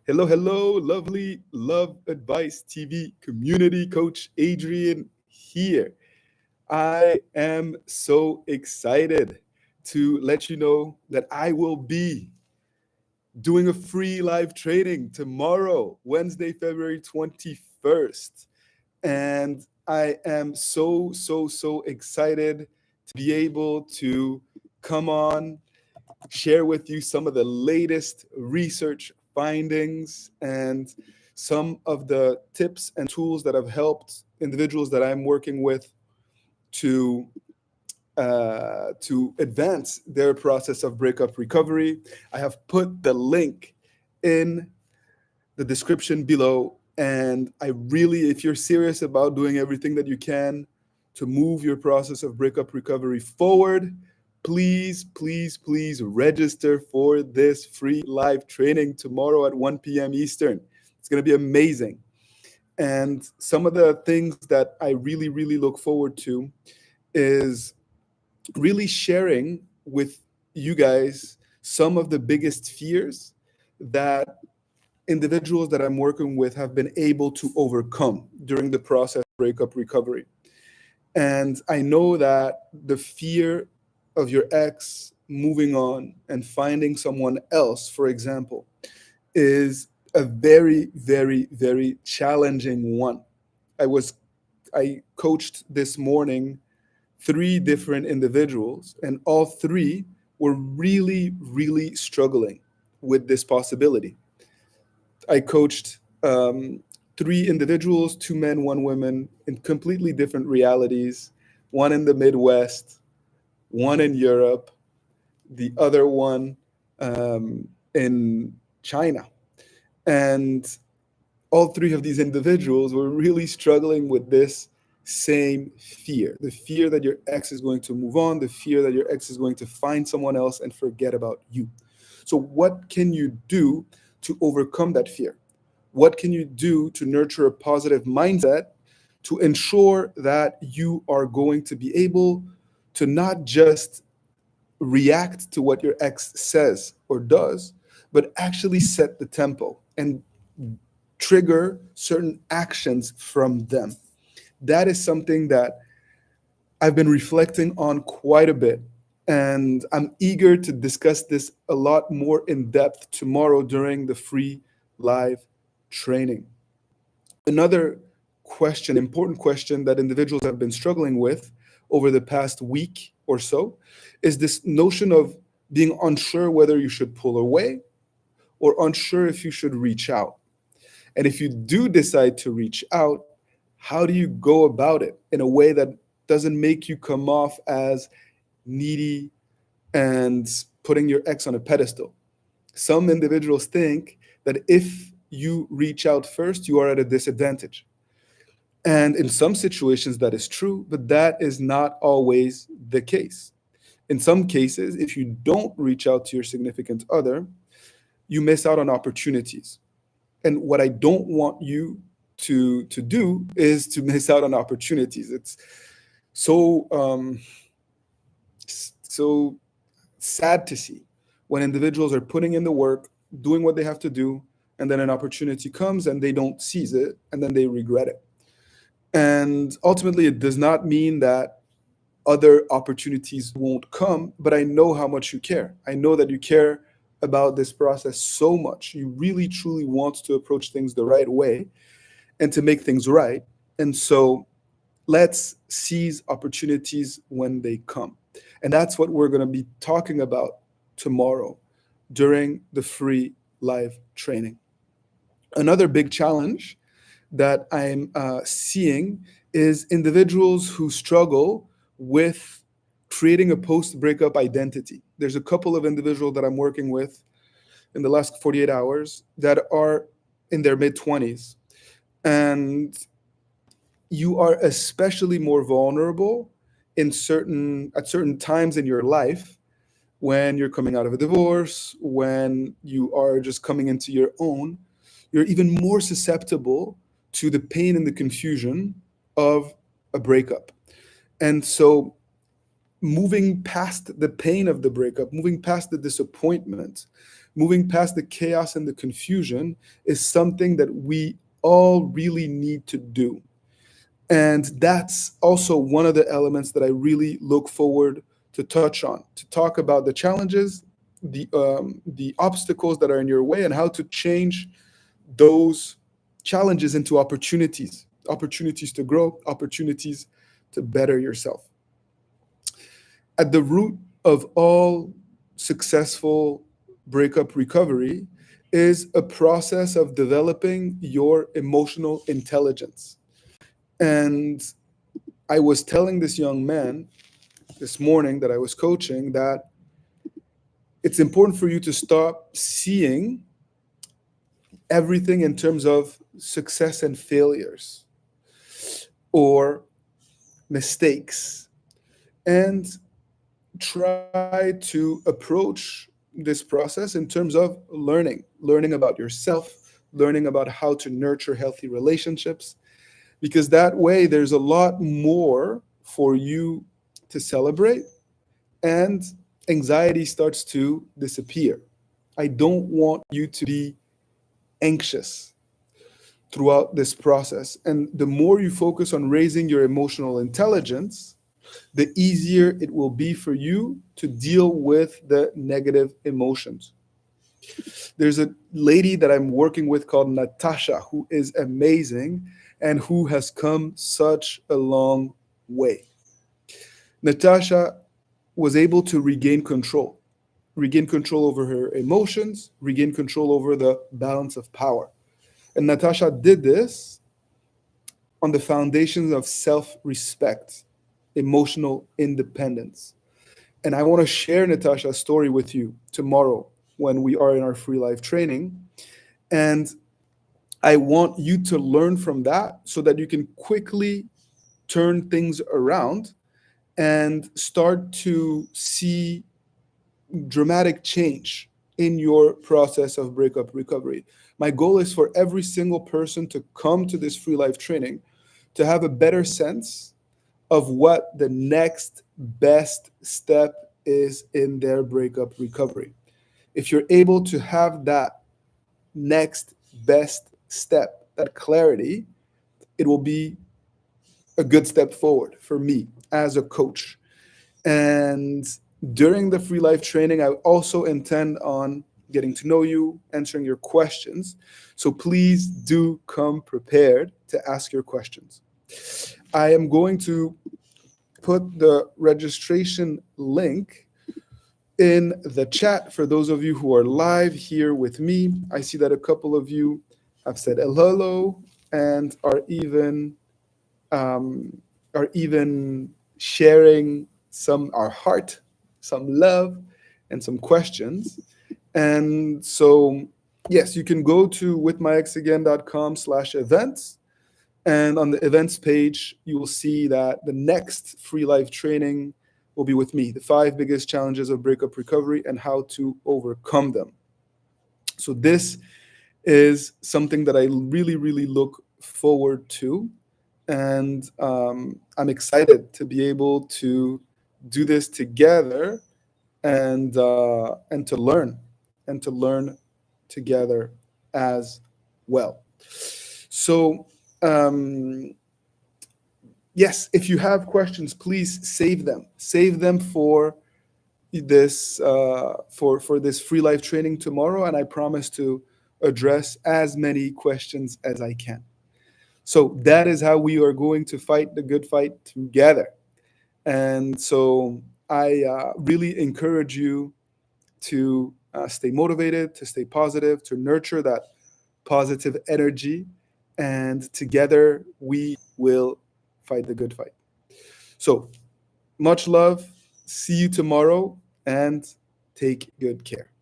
Hello, hello, lovely Love Advice TV community. Coach Adrian here. I am so excited to let you know that I will be doing a free live training tomorrow, Wednesday, February 21st. And I am so excited to be able to come on, share with you some of the latest research findings and some of the tips and tools that have helped individuals that I'm working with to to advance their process of breakup recovery. I have put the link in the description below. And I really, if you're serious about doing everything that you can to move your process of breakup recovery forward, please register for this free live training tomorrow at 1 p.m. Eastern. It's going to be amazing. And some of the things that I really look forward to is really sharing with you guys some of the biggest fears that individuals that I'm working with have been able to overcome during the process of breakup recovery. And I know that the fear of your ex moving on and finding someone else, for example, is a very challenging one. I coached this morning 3 different individuals, and all 3 were really struggling with this possibility. I coached 3 individuals, 2 men, 1 woman, in completely different realities. One in the Midwest, one in Europe, the other one in China. And all 3 of these individuals were really struggling with this same fear, the fear that your ex is going to move on, the fear that your ex is going to find someone else and forget about you. So what can you do to overcome that fear? What can you do to nurture a positive mindset to ensure that you are going to be able to not just react to what your ex says or does, but actually set the tempo and trigger certain actions from them? That is something that I've been reflecting on quite a bit. And I'm eager to discuss this a lot more in depth tomorrow during the free live training. Another question, important question that individuals have been struggling with over the past week or so is this notion of being unsure whether you should pull away or unsure if you should reach out. And if you do decide to reach out, how do you go about it in a way that doesn't make you come off as needy and putting your ex on a pedestal? Some individuals think that if you reach out first, you are at a disadvantage. And in some situations, that is true, but that is not always the case. In some cases, if you don't reach out to your significant other, you miss out on opportunities. And what I don't want you to do is to miss out on opportunities. It's so so sad to see when individuals are putting in the work, doing what they have to do, and then an opportunity comes and they don't seize it, and then they regret it. And ultimately, it does not mean that other opportunities won't come, but I know how much you care. I know that you care about this process so much. You really, truly want to approach things the right way and to make things right. And so let's seize opportunities when they come. And that's what we're going to be talking about tomorrow during the free live training. Another big challenge that I'm seeing is individuals who struggle with creating a post-breakup identity. There's a couple of individuals that I'm working with in the last 48 hours that are in their mid-20s. And you are especially more vulnerable at certain times in your life when you're coming out of a divorce, when you are just coming into your own. You're even more susceptible to the pain and the confusion of a breakup. And so moving past the pain of the breakup, moving past the disappointment, moving past the chaos and the confusion is something that we all really need to do. And that's also one of the elements that I really look forward to touch on, to talk about the challenges, the obstacles that are in your way, and how to change those challenges into opportunities, opportunities to grow, opportunities to better yourself. At the root of all successful breakup recovery is a process of developing your emotional intelligence. And I was telling this young man this morning that I was coaching that it's important for you to stop seeing everything in terms of success and failures or mistakes, and try to approach this process in terms of learning about yourself, learning about how to nurture healthy relationships, because that way there's a lot more for you to celebrate, and anxiety starts to disappear. I don't want you to be anxious throughout this process. And the more you focus on raising your emotional intelligence, the easier it will be for you to deal with the negative emotions. There's a lady that I'm working with called Natasha, who is amazing and who has come such a long way. Natasha was able to regain control over her emotions, regain control over the balance of power. And Natasha did this on the foundations of self respect, emotional independence. And I want to share Natasha's story with you tomorrow when we are in our free life training. And I want you to learn from that so that you can quickly turn things around and start to see dramatic change in your process of breakup recovery. My goal is for every single person to come to this free life training to have a better sense of what the next best step is in their breakup recovery. If you're able to have that next best step, that clarity, it will be a good step forward for me as a coach. And during the free life training, I also intend on getting to know you, answering your questions. So please do come prepared to ask your questions. I am going to put the registration link in the chat for those of you who are live here with me. I see that a couple of you have said hello and um, are even sharing our heart, some love, and some questions. And so, yes, you can go to withmyexagain.com/events. And on the events page, you will see that the next free life training will be with me, the 5 biggest challenges of breakup recovery and how to overcome them. So this is something that I really, really look forward to. And I'm excited to be able to do this together and to learn together as well. So yes, if you have questions, please save them. Save them for this free life training tomorrow, and I promise to address as many questions as I can. So that is how we are going to fight the good fight together. And so I really encourage you to stay motivated, to stay positive, to nurture that positive energy, and together we will fight the good fight. So much love. See you tomorrow and take good care.